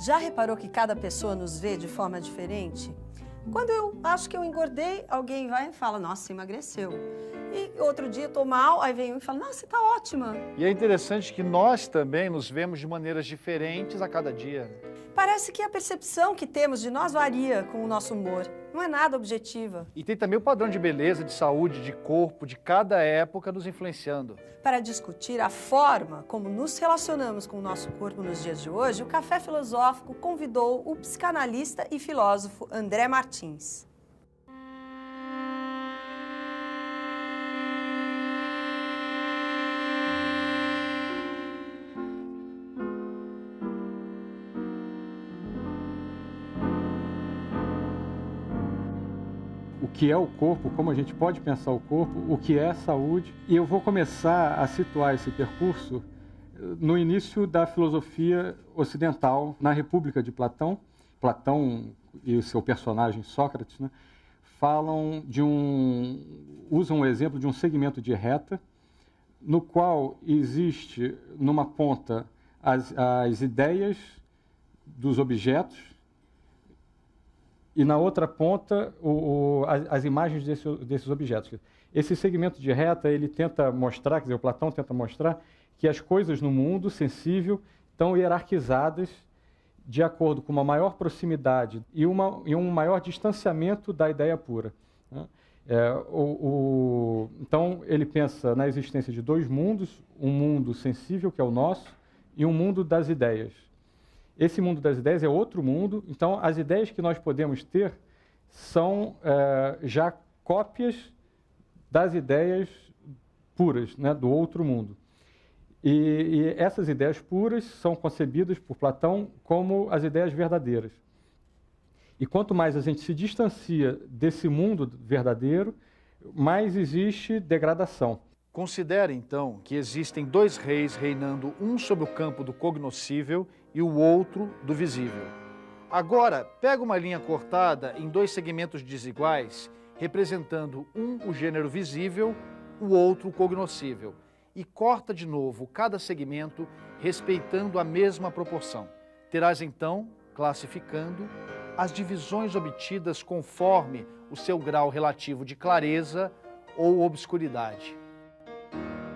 Já reparou que cada pessoa nos vê de forma diferente? Quando eu acho que eu engordei, alguém vai e fala, nossa, você emagreceu. E outro dia eu tô mal, aí vem um e fala, nossa, você tá ótima. E é interessante que nós também nos vemos de maneiras diferentes a cada dia. Parece que a percepção que temos de nós varia com o nosso humor. Não é nada objetiva. E tem também o padrão de beleza, de saúde, de corpo, de cada época nos influenciando. Para discutir a forma como nos relacionamos com o nosso corpo nos dias de hoje, o Café Filosófico convidou o psicanalista e filósofo André Martins. O que é o corpo, como a gente pode pensar o corpo, o que é a saúde. E eu vou começar a situar esse percurso no início da filosofia ocidental, na República de Platão. Platão e o seu personagem Sócrates, né, usam o exemplo de um segmento de reta, no qual existe, numa ponta, as ideias dos objetos, e na outra ponta, as imagens desses objetos. Esse segmento de reta, ele tenta mostrar, quer dizer, o Platão tenta mostrar que as coisas no mundo sensível estão hierarquizadas de acordo com uma maior proximidade e um maior distanciamento da ideia pura, né? Então, ele pensa na existência de dois mundos, um mundo sensível, que é o nosso, e um mundo das ideias. Esse mundo das ideias é outro mundo, então as ideias que nós podemos ter são já cópias das ideias puras, né, do outro mundo. E essas ideias puras são concebidas por Platão como as ideias verdadeiras. E quanto mais a gente se distancia desse mundo verdadeiro, mais existe degradação. Considere, então, que existem dois reis reinando, um sobre o campo do cognoscível e o outro do visível. Agora, pega uma linha cortada em dois segmentos desiguais, representando um o gênero visível, o outro o cognoscível, e corta de novo cada segmento respeitando a mesma proporção. Terás, então, classificando as divisões obtidas conforme o seu grau relativo de clareza ou obscuridade.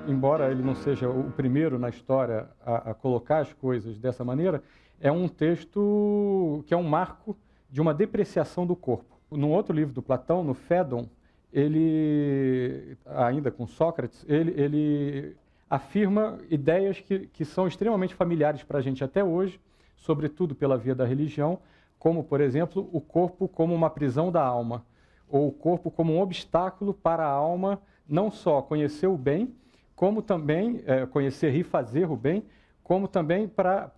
Embora ele não seja o primeiro na história a colocar as coisas dessa maneira, é um texto que é um marco de uma depreciação do corpo. Num outro livro do Platão, no Fédon, ele, ainda com Sócrates, ele afirma ideias que são extremamente familiares para a gente até hoje, sobretudo pela via da religião, como, por exemplo, o corpo como uma prisão da alma, ou o corpo como um obstáculo para a alma não só conhecer o bem, como também conhecer e fazer o bem, como também para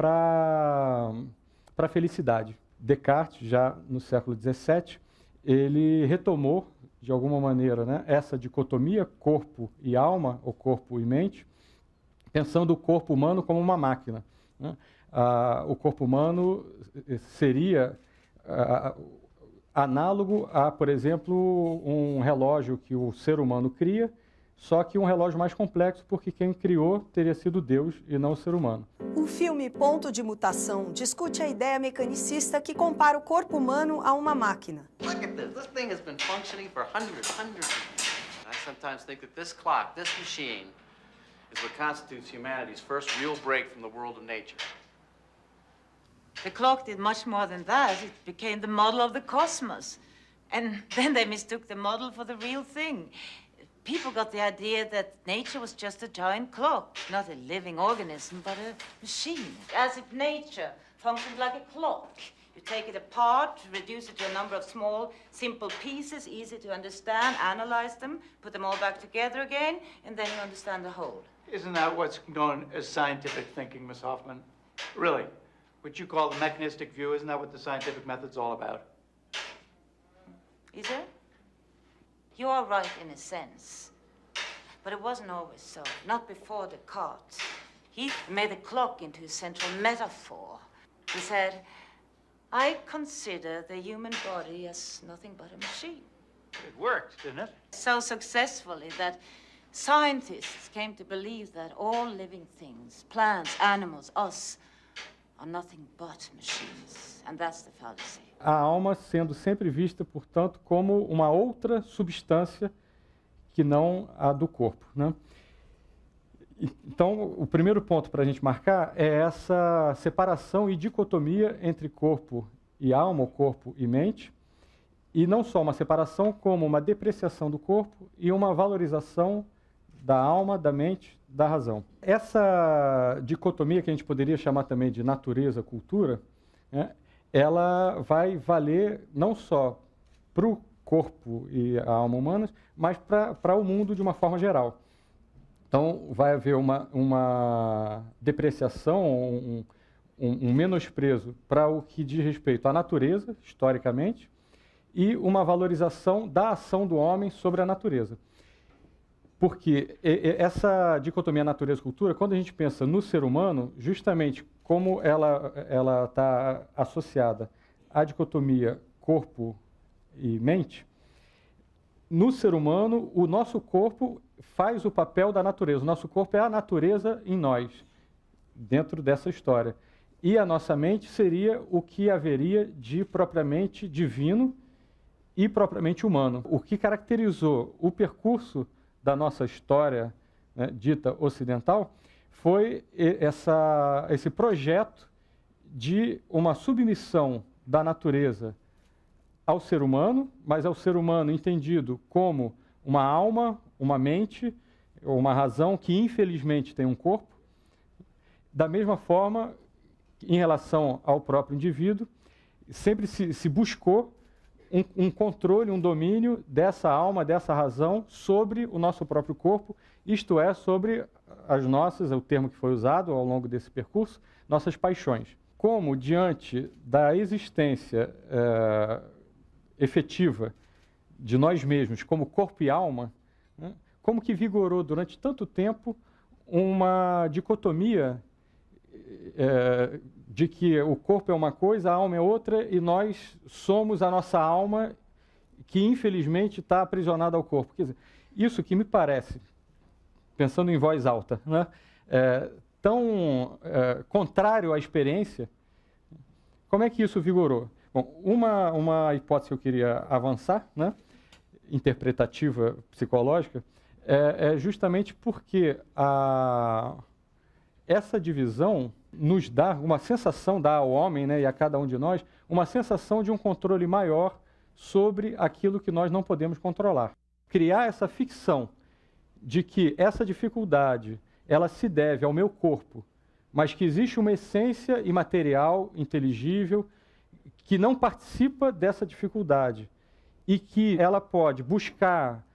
a felicidade. Descartes, já no século XVII, ele retomou, de alguma maneira, né, essa dicotomia corpo e alma, ou corpo e mente, pensando o corpo humano como uma máquina, né? O corpo humano seria análogo a, por exemplo, um relógio que o ser humano cria, só que um relógio mais complexo, porque quem criou teria sido Deus e não o ser humano. O filme Ponto de Mutação discute a ideia mecanicista que compara o corpo humano a uma máquina. Look at this. This thing has been functioning for hundreds of years. I sometimes think that this clock, this machine, is what constitutes humanity's first real break from the world of nature. The clock did much more than that. It became the model of the cosmos. And then they mistook the model for the real thing. People got the idea that nature was just a giant clock, not a living organism, but a machine. As if nature functioned like a clock. You take it apart, reduce it to a number of small, simple pieces, easy to understand, analyze them, put them all back together again, and then you understand the whole. Isn't that what's known as scientific thinking, Miss Hoffman? Really? What you call the mechanistic view, isn't that what the scientific method's all about? Is it? You are right in a sense. But it wasn't always so. Not before Descartes. He made the clock into a central metaphor. He said, I consider the human body as nothing but a machine. It worked, didn't it? So successfully that scientists came to believe that all living things, plants, animals, us, are nothing but machines, and that's the fallacy. A alma sendo sempre vista, portanto, como uma outra substância que não a do corpo, né? Então, o primeiro ponto para a gente marcar é essa separação e dicotomia entre corpo e alma, ou corpo e mente, e não só uma separação, como uma depreciação do corpo e uma valorização da alma, da mente, da razão. Essa dicotomia, que a gente poderia chamar também de natureza-cultura, né, ela vai valer não só para o corpo e a alma humanas, mas para o mundo de uma forma geral. Então, vai haver uma depreciação, um menosprezo para o que diz respeito à natureza, historicamente, e uma valorização da ação do homem sobre a natureza. Porque essa dicotomia natureza-cultura, quando a gente pensa no ser humano, justamente como ela está associada à dicotomia corpo e mente, no ser humano, o nosso corpo faz o papel da natureza. O nosso corpo é a natureza em nós, dentro dessa história. E a nossa mente seria o que haveria de propriamente divino e propriamente humano. O que caracterizou o percurso da nossa história, né, dita ocidental, foi esse projeto de uma submissão da natureza ao ser humano, mas ao ser humano entendido como uma alma, uma mente, ou uma razão que infelizmente tem um corpo. Da mesma forma, em relação ao próprio indivíduo, sempre se buscou um controle, um domínio dessa alma, dessa razão sobre o nosso próprio corpo, isto é, sobre as nossas, é o termo que foi usado ao longo desse percurso, nossas paixões. Como, diante da existência efetiva de nós mesmos como corpo e alma, né, como que vigorou durante tanto tempo uma dicotomia de que o corpo é uma coisa, a alma é outra, e nós somos a nossa alma que infelizmente está aprisionada ao corpo. Quer dizer, isso que me parece, pensando em voz alta, né, tão contrário à experiência, como é que isso vigorou? Bom, uma hipótese que eu queria avançar, né, interpretativa, psicológica, é justamente porque essa divisão nos dá uma sensação, dá ao homem, né, e a cada um de nós, uma sensação de um controle maior sobre aquilo que nós não podemos controlar. Criar essa ficção de que essa dificuldade, ela se deve ao meu corpo, mas que existe uma essência imaterial, inteligível, que não participa dessa dificuldade e que ela pode buscar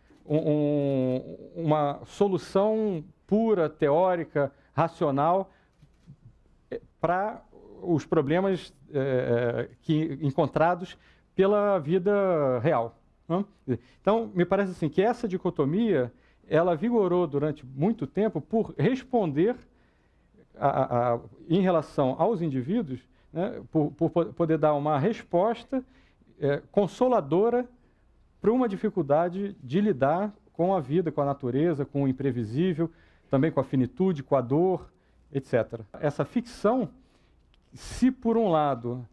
uma solução pura, teórica, racional para os problemas encontrados pela vida real, né? Então, me parece assim que essa dicotomia, ela vigorou durante muito tempo por responder em relação aos indivíduos, né, por poder dar uma resposta consoladora para uma dificuldade de lidar com a vida, com a natureza, com o imprevisível, também com a finitude, com a dor, etc. Essa ficção, se por um lado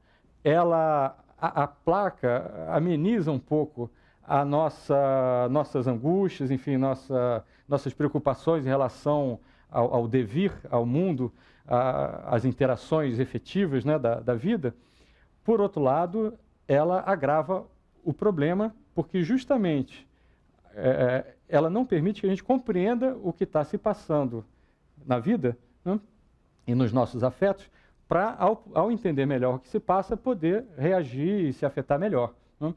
ela aplaca, ameniza um pouco nossas angústias, enfim, nossas preocupações em relação ao devir, ao mundo, às interações efetivas, né, da vida, por outro lado, ela agrava o problema, porque justamente ela não permite que a gente compreenda o que está se passando na vida, né, e nos nossos afetos, para, ao entender melhor o que se passa, poder reagir e se afetar melhor, né?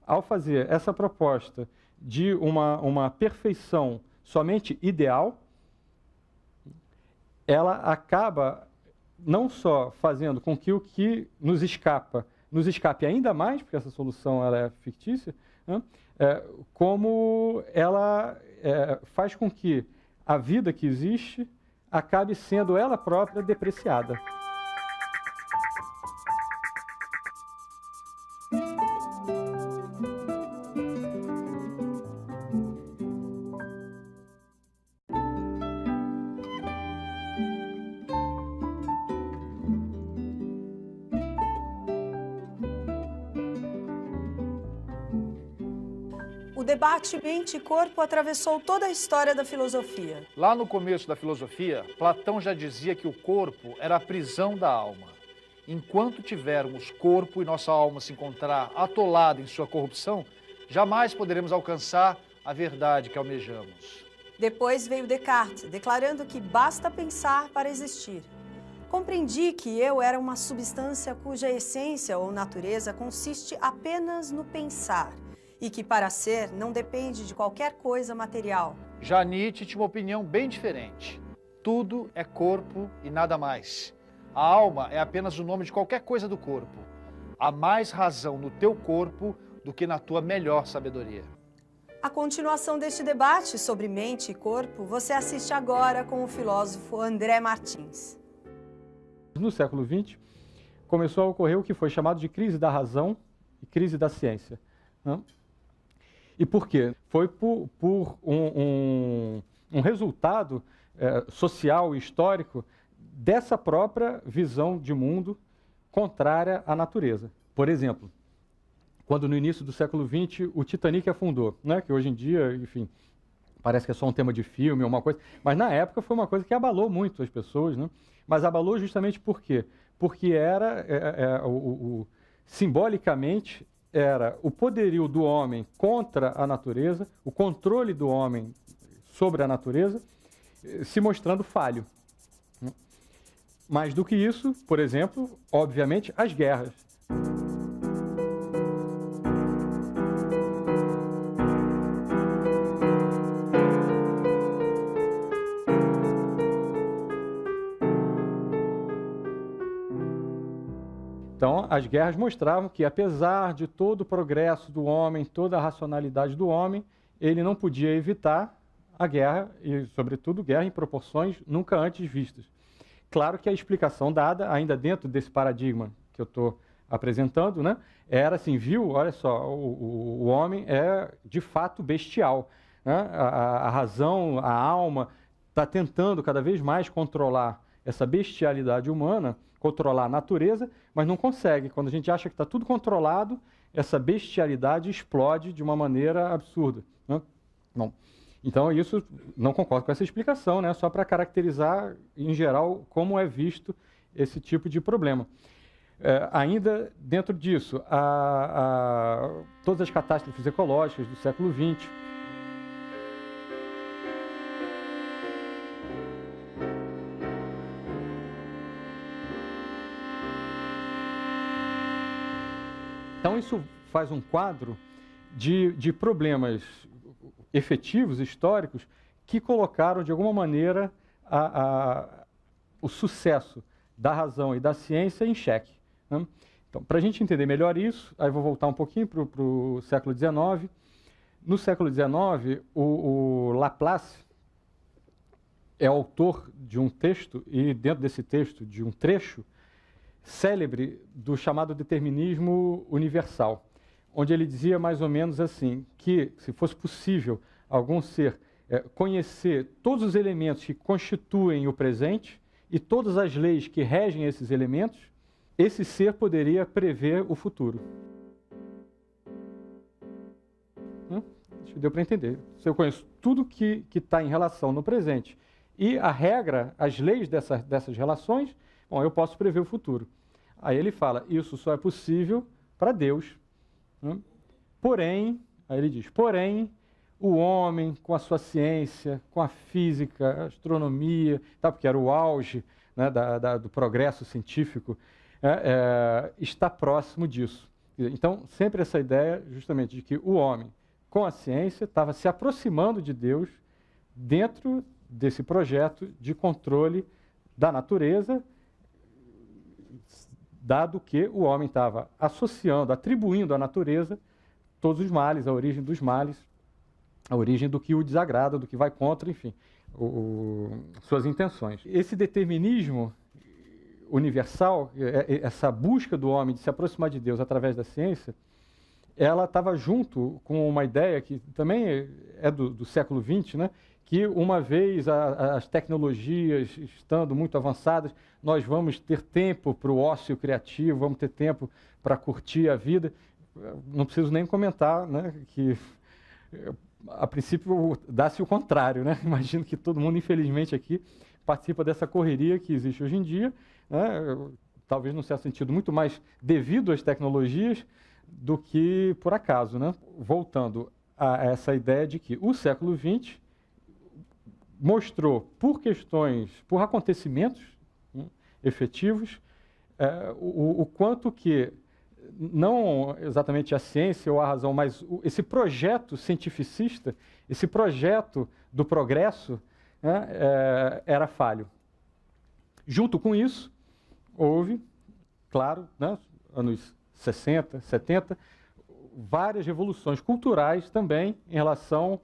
Ao fazer essa proposta de uma perfeição somente ideal, ela acaba não só fazendo com que o que nos escape ainda mais, porque essa solução ela é fictícia, né? Como ela faz com que a vida que existe acabe sendo ela própria depreciada. debate mente e corpo atravessou toda a história da filosofia. Lá no começo da filosofia, Platão já dizia que o corpo era a prisão da alma. Enquanto tivermos corpo e nossa alma se encontrar atolada em sua corrupção, jamais poderemos alcançar a verdade que almejamos. Depois veio Descartes, declarando que basta pensar para existir. Compreendi que eu era uma substância cuja essência ou natureza consiste apenas no pensar e que para ser não depende de qualquer coisa material. Já Nietzsche tinha uma opinião bem diferente. Tudo é corpo e nada mais. A alma é apenas o nome de qualquer coisa do corpo. Há mais razão no teu corpo do que na tua melhor sabedoria. A continuação deste debate sobre mente e corpo você assiste agora com o filósofo André Martins. No século XX, começou a ocorrer o que foi chamado de crise da razão e crise da ciência. Né? E por quê? Foi por um resultado social e histórico dessa própria visão de mundo contrária à natureza. Por exemplo, quando no início do século XX o Titanic afundou, né? Que hoje em dia, enfim, parece que é só um tema de filme ou uma coisa, mas na época foi uma coisa que abalou muito as pessoas, né? Mas abalou justamente por quê? Porque era, simbolicamente, era o poderio do homem contra a natureza, o controle do homem sobre a natureza, se mostrando falho. Mais do que isso, por exemplo, obviamente, as guerras. Então, as guerras mostravam que, apesar de todo o progresso do homem, toda a racionalidade do homem, ele não podia evitar a guerra, e, sobretudo, guerra em proporções nunca antes vistas. Claro que a explicação dada, ainda dentro desse paradigma que eu estou apresentando, né, era assim, viu, olha só, o homem é de fato bestial. Né? A razão, a alma, está tentando cada vez mais controlar essa bestialidade humana, controlar a natureza, mas não consegue. Quando a gente acha que está tudo controlado, essa bestialidade explode de uma maneira absurda. Né? Bom, então isso, não concordo com essa explicação, né? Só para caracterizar, em geral, como é visto esse tipo de problema. Ainda dentro disso, todas as catástrofes ecológicas do século XX, então, isso faz um quadro de problemas efetivos, históricos, que colocaram, de alguma maneira, o sucesso da razão e da ciência em xeque. Né? Então, para a gente entender melhor isso, aí vou voltar um pouquinho para o século XIX. No século XIX, o Laplace é autor de um texto, e dentro desse texto, de um trecho célebre do chamado determinismo universal, onde ele dizia mais ou menos assim, que se fosse possível algum ser conhecer todos os elementos que constituem o presente e todas as leis que regem esses elementos, esse ser poderia prever o futuro. Acho que deu para entender. Se eu conheço tudo que está em relação no presente e a regra, as leis dessas relações, bom, eu posso prever o futuro. Aí ele fala, isso só é possível para Deus. Porém, aí ele diz, porém, o homem, com a sua ciência, com a física, a astronomia, porque era o auge, né, do progresso científico, está próximo disso. Então, sempre essa ideia, justamente, de que o homem, com a ciência, estava se aproximando de Deus dentro desse projeto de controle da natureza, dado que o homem estava associando, atribuindo à natureza todos os males, a origem dos males, a origem do que o desagrada, do que vai contra, enfim, suas intenções. Esse determinismo universal, essa busca do homem de se aproximar de Deus através da ciência, ela estava junto com uma ideia que também é do século XX, né? Que uma vez as tecnologias estando muito avançadas, nós vamos ter tempo para o ócio criativo, vamos ter tempo para curtir a vida. Não preciso nem comentar, né, que a princípio, dá-se o contrário, né? Imagino que todo mundo, infelizmente, aqui participa dessa correria que existe hoje em dia, né? Talvez, num certo sentido, muito mais devido às tecnologias do que por acaso, né? Voltando a essa ideia de que o século XX mostrou, por acontecimentos efetivos, o quanto que, não exatamente a ciência ou a razão, mas esse projeto cientificista, esse projeto do progresso, né, era falho. Junto com isso, houve, claro, né, anos 60, 70, várias revoluções culturais também em relação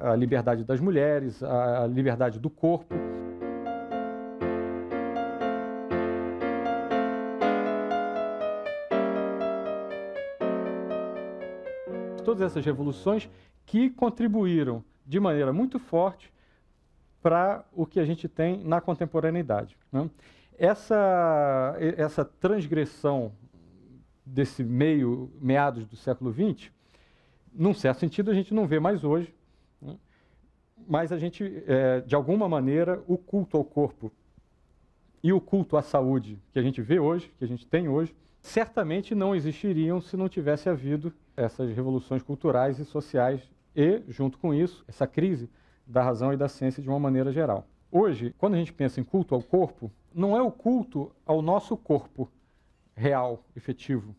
à liberdade das mulheres, à liberdade do corpo. Todas essas revoluções que contribuíram de maneira muito forte para o que a gente tem na contemporaneidade, né? Essa transgressão desse meados do século XX, num certo sentido, a gente não vê mais hoje, né? Mas a gente, de alguma maneira, o culto ao corpo e o culto à saúde que a gente vê hoje, que a gente tem hoje, certamente não existiriam se não tivesse havido essas revoluções culturais e sociais e, junto com isso, essa crise da razão e da ciência de uma maneira geral. Hoje, quando a gente pensa em culto ao corpo, não é o culto ao nosso corpo real, efetivo,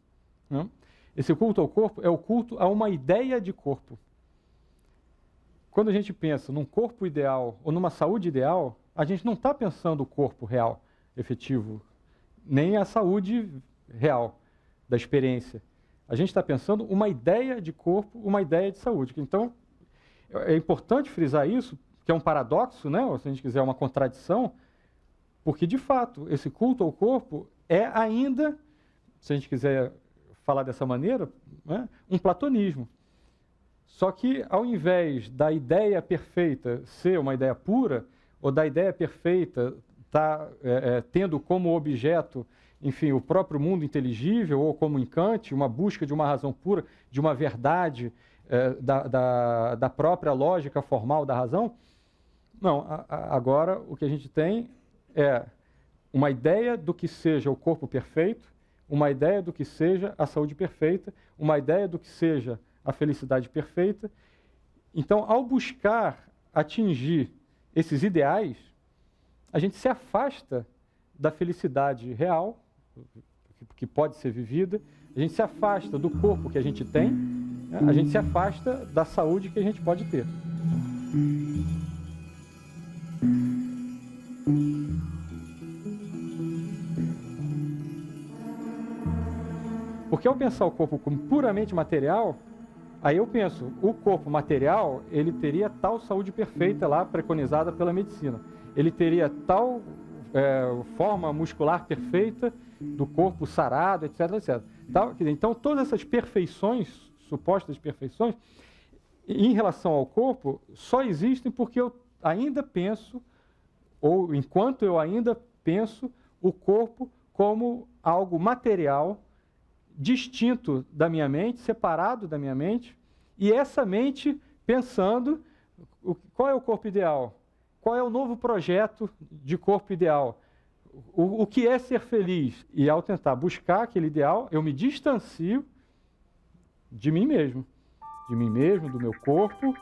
né? Esse culto ao corpo é o culto a uma ideia de corpo. Quando a gente pensa num corpo ideal ou numa saúde ideal, a gente não está pensando o corpo real, efetivo, nem a saúde real da experiência. A gente está pensando uma ideia de corpo, uma ideia de saúde. Então, é importante frisar isso, que é um paradoxo, né? Ou, se a gente quiser, uma contradição, porque, de fato, esse culto ao corpo é ainda, se a gente quiser falar dessa maneira, né, um platonismo. Só que, ao invés da ideia perfeita ser uma ideia pura, ou da ideia perfeita estar tendo como objeto, enfim, o próprio mundo inteligível, ou como em Kant, uma busca de uma razão pura, de uma verdade da própria lógica formal da razão, não, agora o que a gente tem é uma ideia do que seja o corpo perfeito, uma ideia do que seja a saúde perfeita, uma ideia do que seja a felicidade perfeita. Então, ao buscar atingir esses ideais, a gente se afasta da felicidade real, que pode ser vivida, a gente se afasta do corpo que a gente tem, né? A gente se afasta da saúde que a gente pode ter. Porque ao pensar o corpo como puramente material, aí eu penso, o corpo material, ele teria tal saúde perfeita lá preconizada pela medicina. Ele teria tal forma muscular perfeita do corpo sarado, etc, etc. Então, todas essas perfeições, supostas perfeições, em relação ao corpo, só existem porque eu ainda penso, ou enquanto eu ainda penso, o corpo como algo material, distinto da minha mente, separado da minha mente, e essa mente pensando qual é o corpo ideal, qual é o novo projeto de corpo ideal, o que é ser feliz. E ao tentar buscar aquele ideal, eu me distancio de mim mesmo, do meu corpo.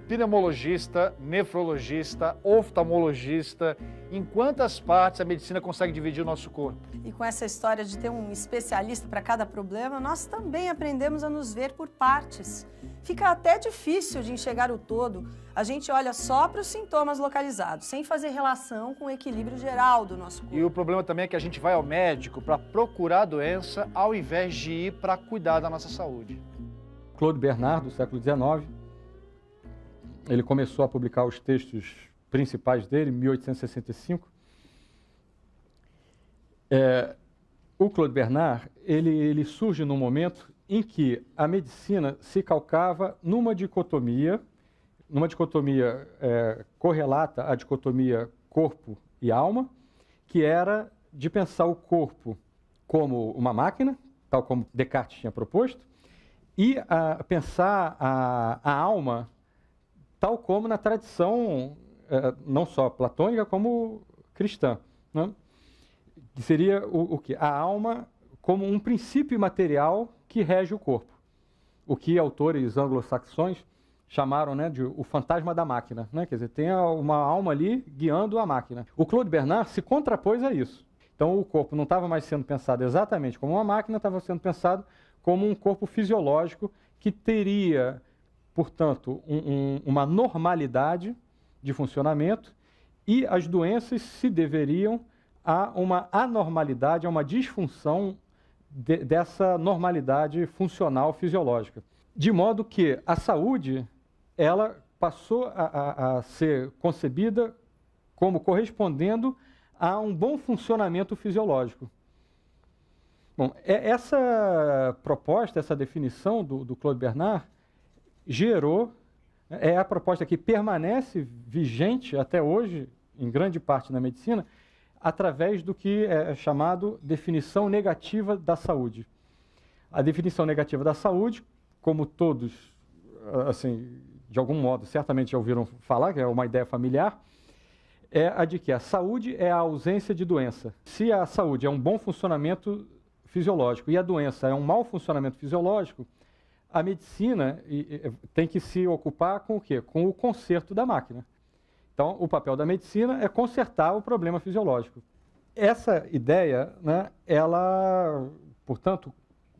Pneumologista, nefrologista, oftalmologista, em quantas partes a medicina consegue dividir o nosso corpo? E com essa história de ter um especialista para cada problema, nós também aprendemos a nos ver por partes. Fica até difícil de enxergar o todo. A gente olha só para os sintomas localizados, sem fazer relação com o equilíbrio geral do nosso corpo. E o problema também é que a gente vai ao médico para procurar a doença, ao invés de ir para cuidar da nossa saúde. Claude Bernard, do século XIX, ele começou a publicar os textos principais dele em 1865. O Claude Bernard, ele surge num momento em que a medicina se calcava numa dicotomia correlata à dicotomia corpo e alma, que era de pensar o corpo como uma máquina, tal como Descartes tinha proposto, e pensar a alma tal como na tradição não só platônica, como cristã, né? Que seria o quê? A alma como um princípio imaterial que rege o corpo. O que autores anglo-saxões chamaram, né, de o fantasma da máquina, né? Quer dizer, tem uma alma ali guiando a máquina. O Claude Bernard se contrapôs a isso. Então, o corpo não estava mais sendo pensado exatamente como uma máquina, estava sendo pensado como um corpo fisiológico que teria, portanto, uma normalidade de funcionamento, e as doenças se deveriam a uma anormalidade, a uma disfunção dessa normalidade funcional fisiológica. De modo que a saúde, ela passou a ser concebida como correspondendo a um bom funcionamento fisiológico. Bom, essa proposta, essa definição do Claude Bernard gerou, é a proposta que permanece vigente até hoje, em grande parte na medicina, através do que é chamado definição negativa da saúde. A definição negativa da saúde, como todos, assim, de algum modo, certamente já ouviram falar, que é uma ideia familiar, é a de que a saúde é a ausência de doença. Se a saúde é um bom funcionamento fisiológico e a doença é um mau funcionamento fisiológico, a medicina tem que se ocupar com o quê? Com o conserto da máquina. Então, o papel da medicina é consertar o problema fisiológico. Essa ideia, né, ela, portanto,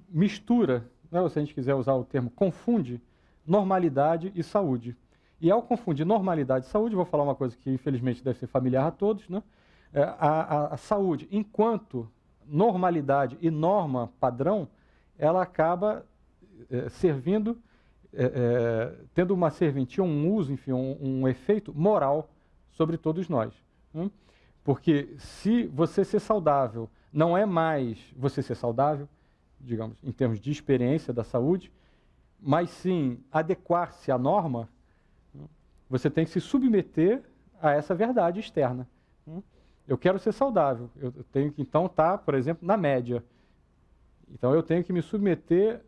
mistura, né, se a gente quiser usar o termo, confunde normalidade e saúde. E ao confundir normalidade e saúde, vou falar uma coisa que infelizmente deve ser familiar a todos, né? A saúde, enquanto normalidade e norma padrão, ela acaba servindo, tendo uma serventia, um uso, enfim, um efeito moral sobre todos nós. Né? Porque se você ser saudável não é mais você ser saudável, digamos, em termos de experiência da saúde, mas sim adequar-se à norma, você tem que se submeter a essa verdade externa. Eu quero ser saudável, eu tenho que então estar, por exemplo, na média. Então eu tenho que me submeter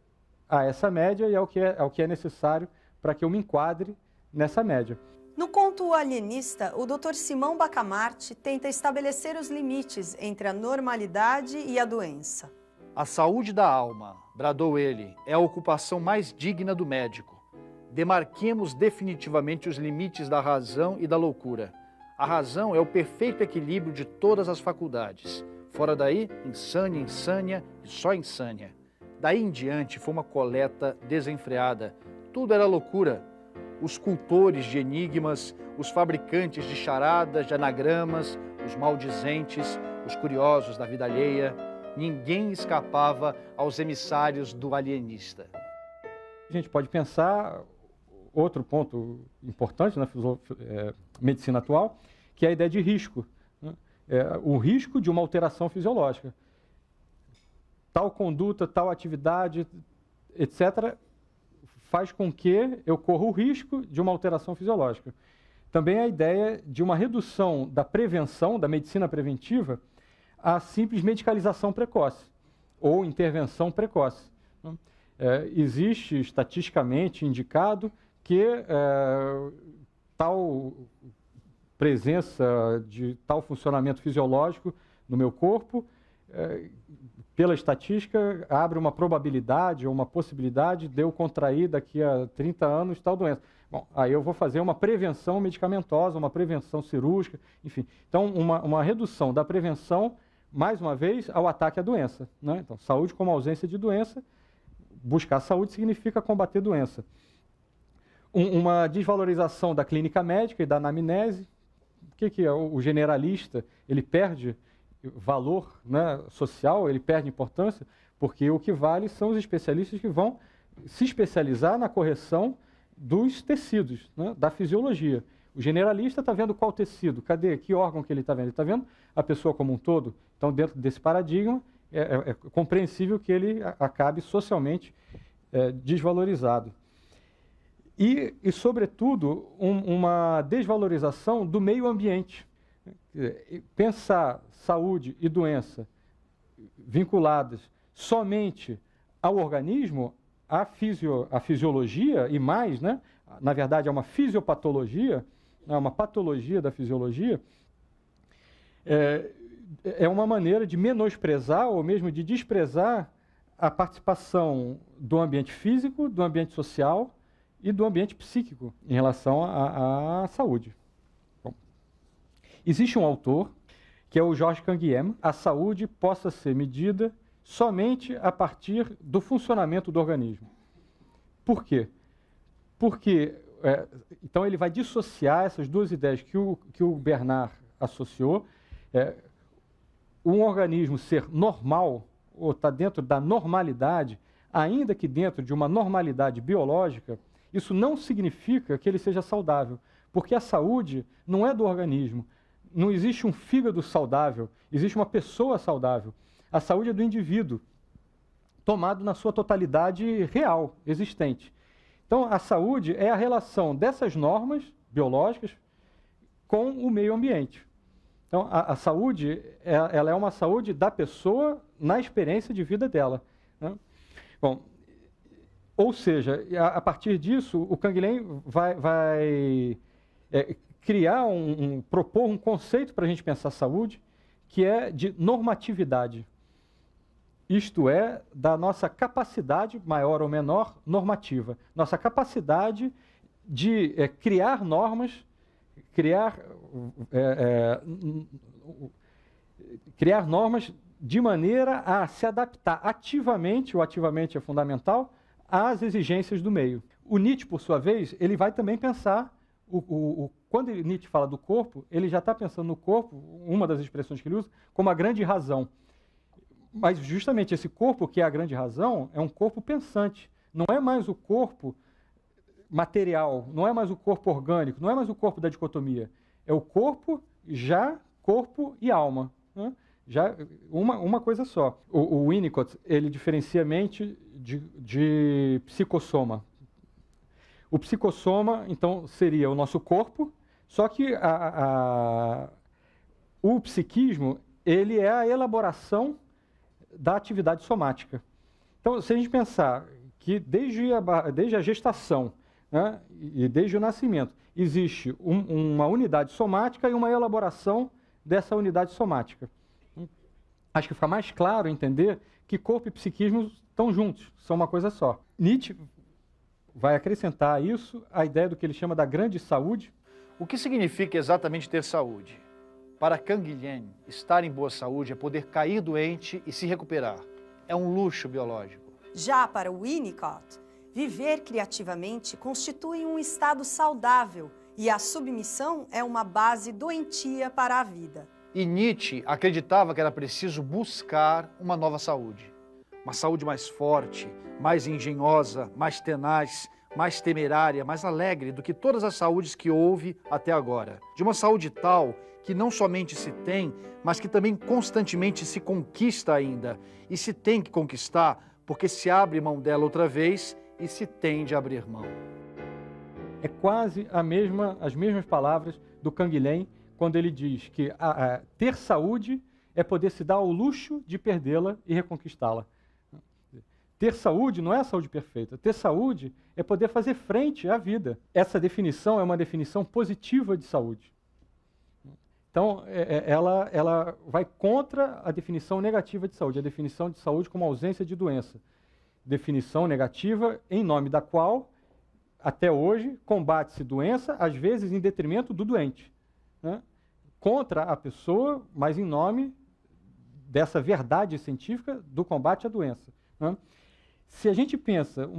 a essa média e ao que é necessário para que eu me enquadre nessa média. No conto O Alienista, o Dr. Simão Bacamarte tenta estabelecer os limites entre a normalidade e a doença. A saúde da alma, bradou ele, é a ocupação mais digna do médico. Demarquemos definitivamente os limites da razão e da loucura. A razão é o perfeito equilíbrio de todas as faculdades. Fora daí, insânia, insânia e só insânia. Daí em diante foi uma coleta desenfreada. Tudo era loucura. Os cultores de enigmas, os fabricantes de charadas, de anagramas, os maldizentes, os curiosos da vida alheia. Ninguém escapava aos emissários do alienista. A gente pode pensar outro ponto importante na medicina atual, que é a ideia de risco, né? O risco de uma alteração fisiológica. Tal conduta, tal atividade, etc., faz com que eu corra o risco de uma alteração fisiológica. Também a ideia de uma redução da prevenção, da medicina preventiva, à simples medicalização precoce ou intervenção precoce. Existe estatisticamente indicado que tal presença de tal funcionamento fisiológico no meu corpo, pela estatística, abre uma probabilidade ou uma possibilidade de eu contrair daqui a 30 anos tal doença. Bom, aí eu vou fazer uma prevenção medicamentosa, uma prevenção cirúrgica, enfim. Então, uma redução da prevenção, mais uma vez, ao ataque à doença, né? Então, saúde como ausência de doença, buscar saúde significa combater doença. Uma desvalorização da clínica médica e da anamnese. O que é o generalista? Ele perde valor, né, social, ele perde importância, porque o que vale são os especialistas que vão se especializar na correção dos tecidos, né, da fisiologia. O generalista está vendo qual tecido, cadê, que órgão que ele está vendo? Ele está vendo a pessoa como um todo. Então, dentro desse paradigma, é compreensível que ele acabe socialmente desvalorizado. E sobretudo, uma desvalorização do meio ambiente. Pensar saúde e doença vinculadas somente ao organismo, à fisiologia e mais, né? Na verdade, é uma fisiopatologia, é uma patologia da fisiologia, é uma maneira de menosprezar ou mesmo de desprezar a participação do ambiente físico, do ambiente social e do ambiente psíquico em relação à saúde. Bom, existe um autor, que é o Georges Canguilhem, a saúde possa ser medida somente a partir do funcionamento do organismo. Por quê? Porque, então, ele vai dissociar essas duas ideias que o Bernard associou, um organismo ser normal, ou estar dentro da normalidade, ainda que dentro de uma normalidade biológica, isso não significa que ele seja saudável, porque a saúde não é do organismo. Não existe um fígado saudável, existe uma pessoa saudável. A saúde é do indivíduo, tomado na sua totalidade real, existente. Então, a saúde é a relação dessas normas biológicas com o meio ambiente. Então, a saúde, ela é uma saúde da pessoa na experiência de vida dela, né? Bom, ou seja, a partir disso, o Canguilhem vai propor um conceito para a gente pensar saúde, que é de normatividade. Isto é, da nossa capacidade, maior ou menor, normativa. Nossa capacidade de criar normas, criar normas de maneira a se adaptar ativamente, ou ativamente é fundamental, às exigências do meio. O Nietzsche, por sua vez, ele vai também pensar, quando Nietzsche fala do corpo, ele já está pensando no corpo, uma das expressões que ele usa, como a grande razão. Mas justamente esse corpo, que é a grande razão, é um corpo pensante. Não é mais o corpo material, não é mais o corpo orgânico, não é mais o corpo da dicotomia. É o corpo e alma, né? Já uma coisa só. O Winnicott, ele diferencia mente de psicossoma. O psicossoma, então, seria o nosso corpo, só que o psiquismo, ele é a elaboração da atividade somática. Então, se a gente pensar que desde a gestação, né, e desde o nascimento, existe uma unidade somática e uma elaboração dessa unidade somática. Acho que fica mais claro entender que corpo e psiquismo estão juntos, são uma coisa só. Nietzsche vai acrescentar a isso a ideia do que ele chama da grande saúde. O que significa exatamente ter saúde? Para Canguilhem, estar em boa saúde é poder cair doente e se recuperar. É um luxo biológico. Já para Winnicott, viver criativamente constitui um estado saudável e a submissão é uma base doentia para a vida. E Nietzsche acreditava que era preciso buscar uma nova saúde. Uma saúde mais forte, mais engenhosa, mais tenaz, mais temerária, mais alegre do que todas as saúdes que houve até agora. De uma saúde tal que não somente se tem, mas que também constantemente se conquista ainda. E se tem que conquistar porque se abre mão dela outra vez e se tem de abrir mão. É quase as mesmas palavras do Canguilhem, quando ele diz que ter saúde é poder se dar ao luxo de perdê-la e reconquistá-la. Ter saúde não é a saúde perfeita. Ter saúde é poder fazer frente à vida. Essa definição é uma definição positiva de saúde. Então, ela vai contra a definição negativa de saúde, a definição de saúde como ausência de doença. Definição negativa em nome da qual, até hoje, combate-se doença, às vezes em detrimento do doente, né? Contra a pessoa, mas em nome dessa verdade científica do combate à doença, né? Se a gente pensa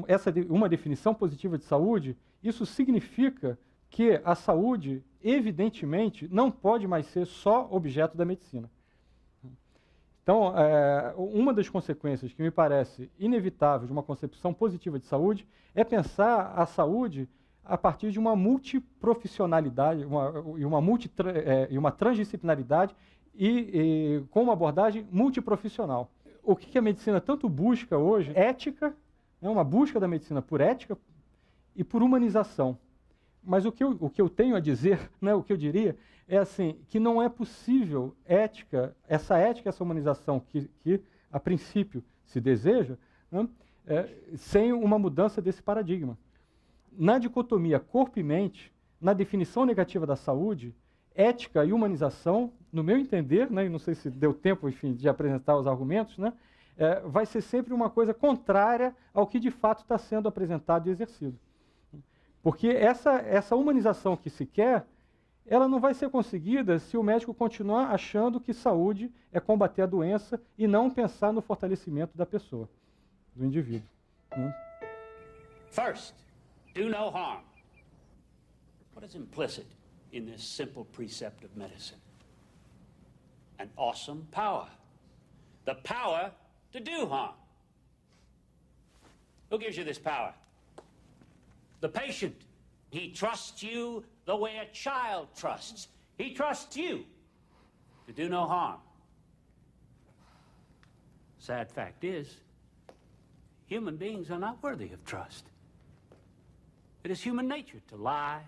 uma definição positiva de saúde, isso significa que a saúde, evidentemente, não pode mais ser só objeto da medicina. Então, uma das consequências que me parece inevitável de uma concepção positiva de saúde é pensar a saúde a partir de uma multiprofissionalidade e uma transdisciplinaridade e com uma abordagem multiprofissional. O que a medicina tanto busca hoje? Ética, uma busca da medicina por ética e por humanização. Mas o que eu tenho a dizer, né, o que eu diria, é assim, que não é possível essa humanização que a princípio se deseja, né, sem uma mudança desse paradigma. Na dicotomia corpo e mente, na definição negativa da saúde, ética e humanização, no meu entender, né, e não sei se deu tempo, enfim, de apresentar os argumentos, né, vai ser sempre uma coisa contrária ao que de fato está sendo apresentado e exercido. Porque essa humanização que se quer, ela não vai ser conseguida se o médico continuar achando que saúde é combater a doença e não pensar no fortalecimento da pessoa, do indivíduo. First, do no harm. What is implicit in this simple precept of medicine? An awesome power. The power to do harm. Who gives you this power? The patient. He trusts you the way a child trusts. He trusts you to do no harm. Sad fact is, human beings are not worthy of trust. It is human nature to lie,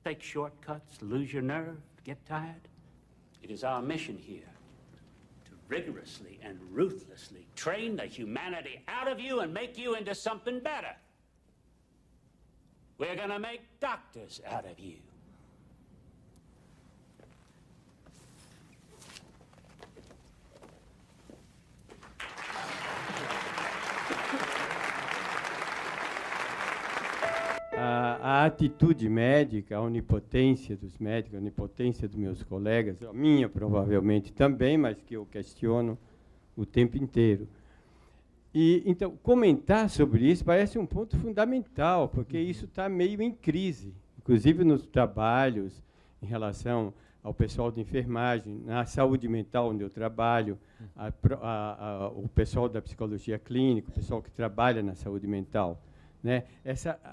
take shortcuts, lose your nerve, get tired. It is our mission here to rigorously and ruthlessly train the humanity out of you and make you into something better. We're gonna make doctors out of you. A atitude médica, a onipotência dos médicos, a onipotência dos meus colegas, a minha provavelmente também, mas que eu questiono o tempo inteiro. E, então, comentar sobre isso parece um ponto fundamental, porque isso está meio em crise, inclusive nos trabalhos em relação ao pessoal de enfermagem, na saúde mental onde eu trabalho, o pessoal da psicologia clínica, o pessoal que trabalha na saúde mental. Né?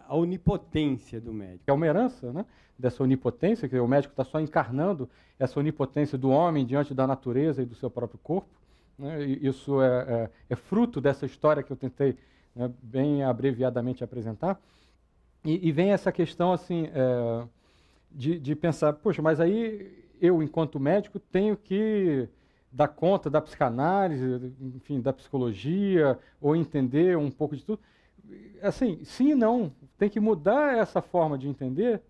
A onipotência do médico. É uma herança, né, dessa onipotência, que o médico está só encarnando essa onipotência do homem diante da natureza e do seu próprio corpo. Né? E isso é fruto dessa história que eu tentei, né, bem abreviadamente apresentar. E vem essa questão assim, de pensar, poxa, mas aí eu, enquanto médico, tenho que dar conta da psicanálise, enfim, da psicologia, ou entender um pouco de tudo. Assim, sim e não, tem que mudar essa forma de entender.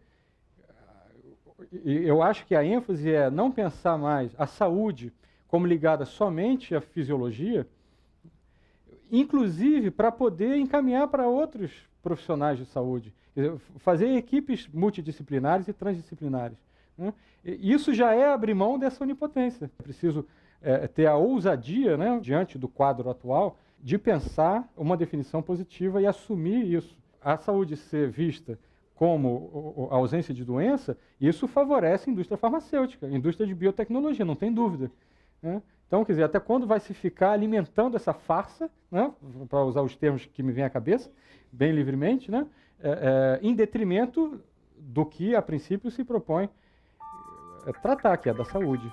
E eu acho que a ênfase é não pensar mais a saúde como ligada somente à fisiologia, inclusive para poder encaminhar para outros profissionais de saúde, fazer equipes multidisciplinares e transdisciplinares. Né? Isso já é abrir mão dessa onipotência. É preciso ter a ousadia, né, diante do quadro atual, de pensar uma definição positiva e assumir isso. A saúde ser vista como a ausência de doença, isso favorece a indústria farmacêutica, a indústria de biotecnologia, não tem dúvida. Né? Então, quer dizer, até quando vai se ficar alimentando essa farsa, né, para usar os termos que me vêm à cabeça, bem livremente, né, em detrimento do que, a princípio, se propõe tratar, que é da saúde.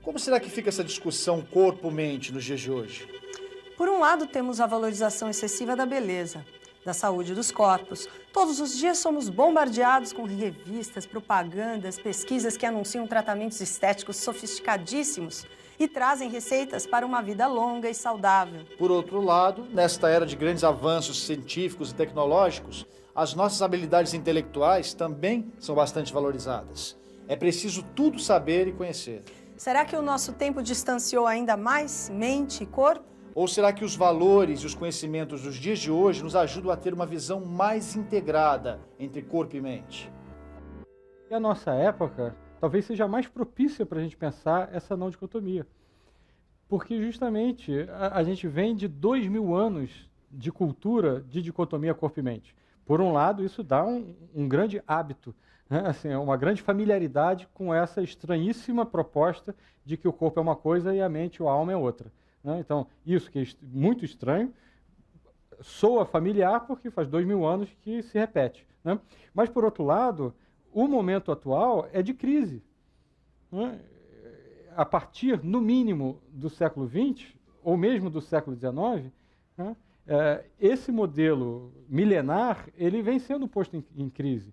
Como será que fica essa discussão corpo-mente nos dias de hoje? Por um lado, temos a valorização excessiva da beleza, da saúde dos corpos. Todos os dias somos bombardeados com revistas, propagandas, pesquisas que anunciam tratamentos estéticos sofisticadíssimos e trazem receitas para uma vida longa e saudável. Por outro lado, nesta era de grandes avanços científicos e tecnológicos, as nossas habilidades intelectuais também são bastante valorizadas. É preciso tudo saber e conhecer. Será que o nosso tempo distanciou ainda mais mente e corpo? Ou será que os valores e os conhecimentos dos dias de hoje nos ajudam a ter uma visão mais integrada entre corpo e mente? E a nossa época talvez seja mais propícia para a gente pensar essa não dicotomia. Porque justamente a gente vem de 2000 anos de cultura de dicotomia corpo e mente. Por um lado, isso dá um grande hábito, né? Assim, uma grande familiaridade com essa estranhíssima proposta de que o corpo é uma coisa e a mente ou a alma é outra, né? Então, isso que é muito estranho, soa familiar porque faz 2000 anos que se repete, né? Mas, por outro lado, o momento atual é de crise, né? A partir, no mínimo, do século XX, ou mesmo do século XIX, né? Esse modelo milenar ele vem sendo posto em crise.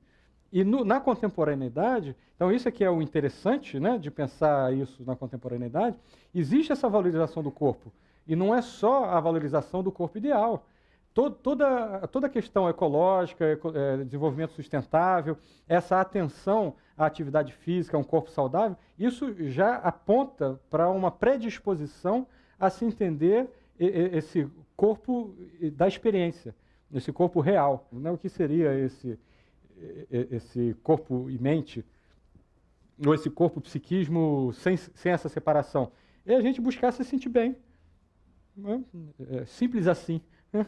E na contemporaneidade, então isso aqui é o interessante, né, de pensar isso na contemporaneidade, existe essa valorização do corpo. E não é só a valorização do corpo ideal. Toda a questão ecológica, desenvolvimento sustentável, essa atenção à atividade física, a um corpo saudável, isso já aponta para uma predisposição a se entender esse corpo da experiência, esse corpo real. Né? O que seria esse corpo e mente, ou esse corpo-psiquismo sem essa separação? É a gente buscar se sentir bem. Né? Simples assim. Né?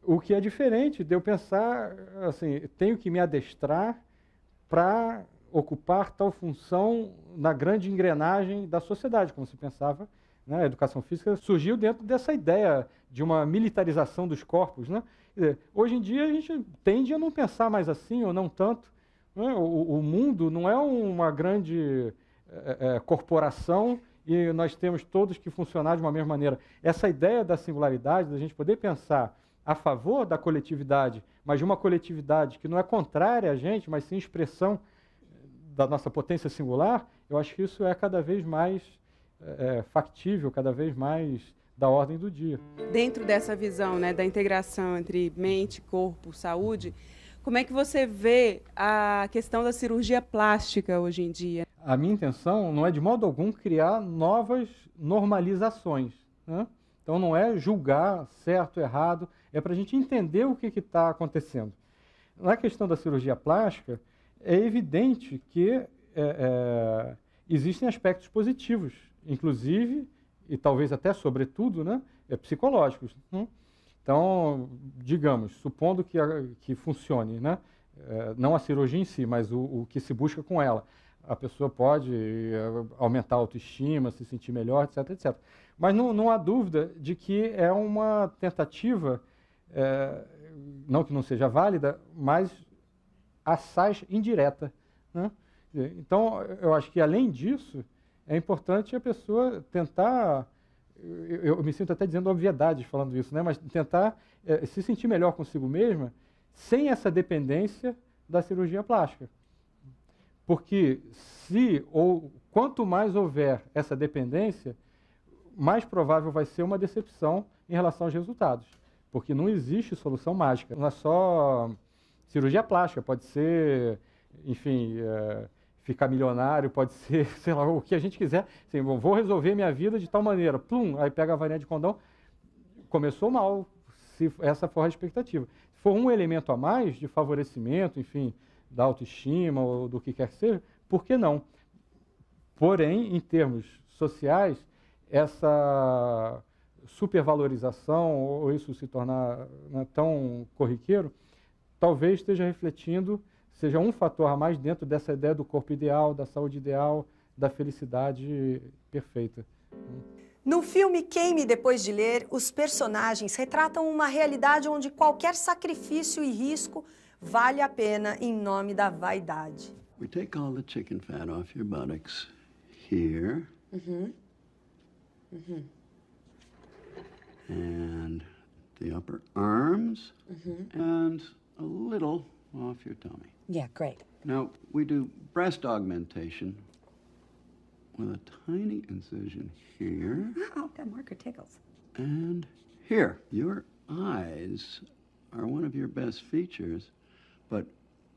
O que é diferente de eu pensar assim, tenho que me adestrar para ocupar tal função na grande engrenagem da sociedade, como se pensava, né? A educação física surgiu dentro dessa ideia de uma militarização dos corpos, né? Hoje em dia a gente tende a não pensar mais assim, ou não tanto, né? O mundo não é uma grande corporação e nós temos todos que funcionar de uma mesma maneira. Essa ideia da singularidade, da gente poder pensar a favor da coletividade, mas de uma coletividade que não é contrária a gente, mas sim expressão da nossa potência singular, eu acho que isso é cada vez mais factível, cada vez mais da ordem do dia. Dentro dessa visão, né, da integração entre mente, corpo, saúde, como é que você vê a questão da cirurgia plástica hoje em dia? A minha intenção não é de modo algum criar novas normalizações, né? Então não é julgar certo, errado, é para a gente entender o que está acontecendo. Na questão da cirurgia plástica, é evidente que existem aspectos positivos, inclusive, e talvez até sobretudo, né, psicológicos. Né? Então, digamos, supondo que funcione, né, não a cirurgia em si, mas o que se busca com ela. A pessoa pode aumentar a autoestima, se sentir melhor, etc, etc. Mas não há dúvida de que é uma tentativa, não que não seja válida, mas assaz indireta. Né? Então, eu acho que, além disso, é importante a pessoa tentar, eu me sinto até dizendo obviedades falando isso, né? Mas tentar se sentir melhor consigo mesma sem essa dependência da cirurgia plástica. Porque quanto mais houver essa dependência, mais provável vai ser uma decepção em relação aos resultados. Porque não existe solução mágica. Não é só cirurgia plástica, pode ser, enfim, ficar milionário, pode ser, sei lá, o que a gente quiser. Assim, vou resolver minha vida de tal maneira. Plum, aí pega a varinha de condão. Começou mal, se essa for a expectativa. Se for um elemento a mais de favorecimento, enfim, da autoestima ou do que quer que seja, por que não? Porém, em termos sociais, essa supervalorização, ou isso se tornar, né, tão corriqueiro, talvez esteja refletindo, seja um fator a mais dentro dessa ideia do corpo ideal, da saúde ideal, da felicidade perfeita. No filme Queime Depois de Ler, os personagens retratam uma realidade onde qualquer sacrifício e risco vale a pena em nome da vaidade. We take all the chicken fat off your buttocks here. And the upper arms. And a little off your tummy. Yeah, great. Now, we do breast augmentation with a tiny incision here. Oh, that marker tickles. And here. Your eyes are one of your best features, but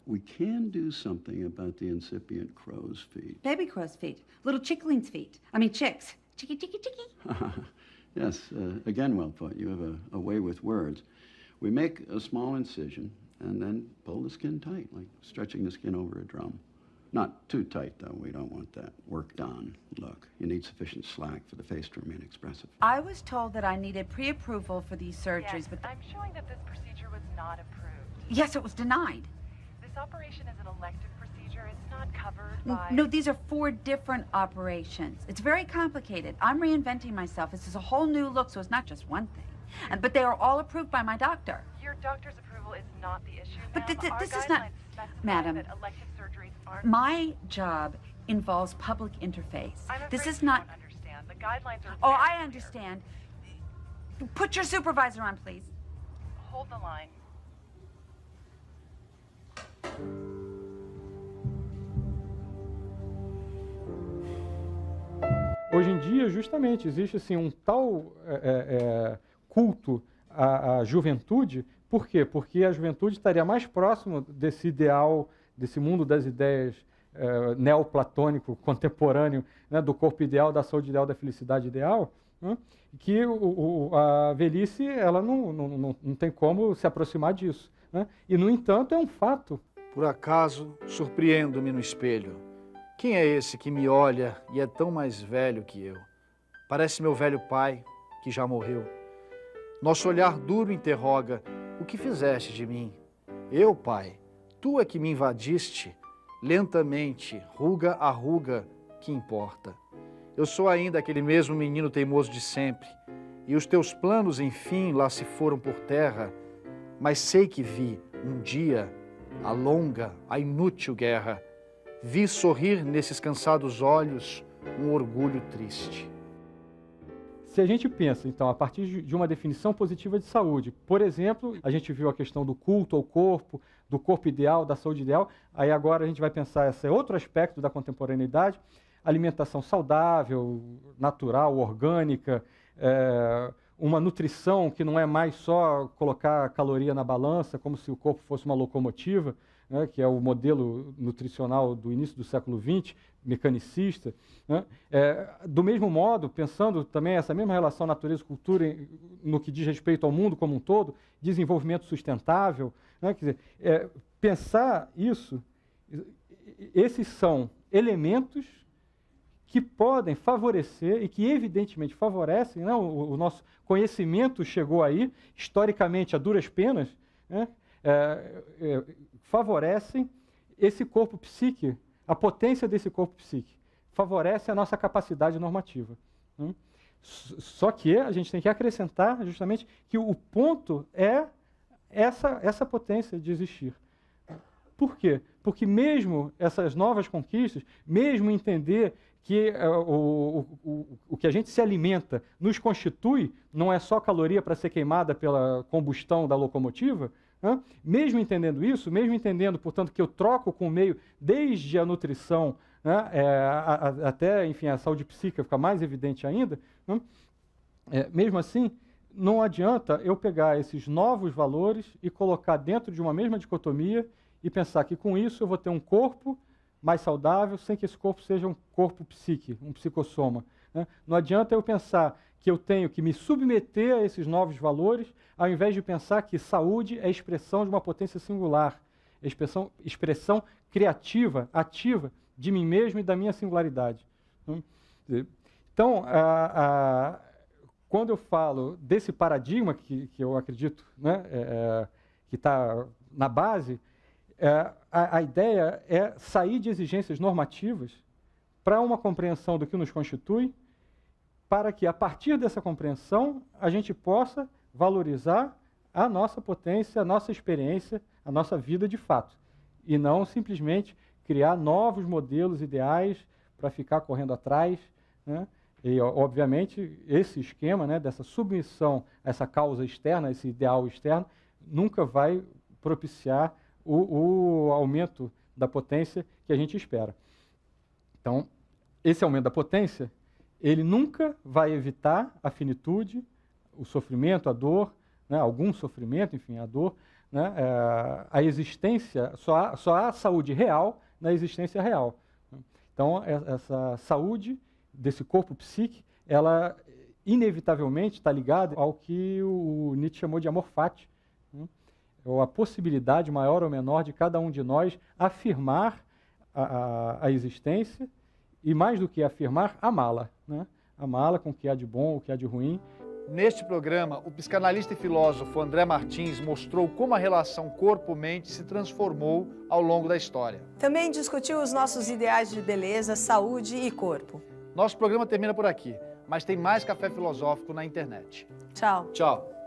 we can do something about the incipient crow's feet. Baby crow's feet. Little chicklings' feet. I mean, chicks. Chicky, chicky, chicky. Yes, again, well put. You have a way with words. We make a small incision and then pull the skin tight, like stretching the skin over a drum. Not too tight, though. We don't want that work done. Look, you need sufficient slack for the face to remain expressive. I was told that I needed pre-approval for these surgeries, but I'm showing that this procedure was not approved. yes, it was denied. This operation is an elective procedure. It's not covered by... No, these are 4 different operations. It's very complicated. I'm reinventing myself. This is a whole new look, so it's not just one thing. But they are all approved by my doctor. Your doctor's approval is not the issue, But ma'am. this Our is not... guidelines specify Madam, that elective surgeries aren't... my job involves public interface. I'm afraid This is you not... don't understand. The guidelines are... Oh, very I clear. understand. Put your supervisor on, please. Hold the line. Hoje em dia, justamente, existe assim, um tal culto à juventude. Por quê? Porque a juventude estaria mais próximo desse ideal, desse mundo das ideias neoplatônico, contemporâneo, né, do corpo ideal, da saúde ideal, da felicidade ideal, né, que a velhice ela não tem como se aproximar disso. Né? E, no entanto, é um fato. Por acaso, surpreendo-me no espelho. Quem é esse que me olha e é tão mais velho que eu? Parece meu velho pai, que já morreu. Nosso olhar duro interroga: o que fizeste de mim? Eu, pai, tu é que me invadiste. Lentamente, ruga a ruga, que importa. Eu sou ainda aquele mesmo menino teimoso de sempre, e os teus planos, enfim, lá se foram por terra, mas sei que vi, um dia, a longa, a inútil guerra. Vi sorrir nesses cansados olhos um orgulho triste. Se a gente pensa, então, a partir de uma definição positiva de saúde, por exemplo, a gente viu a questão do culto ao corpo, do corpo ideal, da saúde ideal, aí agora a gente vai pensar esse outro aspecto da contemporaneidade, alimentação saudável, natural, orgânica, uma nutrição que não é mais só colocar caloria na balança, como se o corpo fosse uma locomotiva, né, que é o modelo nutricional do início do século XX, mecanicista. Né? Do mesmo modo, pensando também essa mesma relação natureza-cultura no que diz respeito ao mundo como um todo, desenvolvimento sustentável, né? Quer dizer, pensar isso, esses são elementos que podem favorecer e que evidentemente favorecem, né? O nosso conhecimento chegou aí, historicamente, a duras penas, né? Favorecem esse corpo psíquico, a potência desse corpo psíquico, favorece a nossa capacidade normativa. Né? Só que a gente tem que acrescentar justamente que o ponto é essa potência de existir. Por quê? Porque mesmo essas novas conquistas, mesmo entender que o que a gente se alimenta nos constitui, não é só caloria para ser queimada pela combustão da locomotiva, né? Mesmo entendendo isso, mesmo entendendo, portanto, que eu troco com o meio desde a nutrição, né, até, enfim, a saúde psíquica fica mais evidente ainda, né? Mesmo assim, não adianta eu pegar esses novos valores e colocar dentro de uma mesma dicotomia e pensar que com isso eu vou ter um corpo mais saudável, sem que esse corpo seja um corpo psíquico, um psicossoma. Né? Não adianta eu pensar que eu tenho que me submeter a esses novos valores, ao invés de pensar que saúde é expressão de uma potência singular, expressão criativa, ativa de mim mesmo e da minha singularidade. Então, quando eu falo desse paradigma que eu acredito, né, que está na base, a ideia é sair de exigências normativas para uma compreensão do que nos constitui, para que, a partir dessa compreensão, a gente possa valorizar a nossa potência, a nossa experiência, a nossa vida de fato, e não simplesmente criar novos modelos ideais para ficar correndo atrás, né? E, obviamente, esse esquema, né, dessa submissão a essa causa externa, a esse ideal externo, nunca vai propiciar o aumento da potência que a gente espera. Então, esse aumento da potência, ele nunca vai evitar a finitude, o sofrimento, a dor, né, algum sofrimento, enfim, a dor, né, a existência, só há saúde real na existência real. Então, essa saúde desse corpo psíquico, ela inevitavelmente está ligada ao que o Nietzsche chamou de amor fati, né? Ou a possibilidade maior ou menor de cada um de nós afirmar a existência e, mais do que afirmar, amá-la, né? Amá-la com o que há de bom, o que há de ruim. Neste programa, o psicanalista e filósofo André Martins mostrou como a relação corpo-mente se transformou ao longo da história. Também discutiu os nossos ideais de beleza, saúde e corpo. Nosso programa termina por aqui, mas tem mais Café Filosófico na internet. Tchau. Tchau.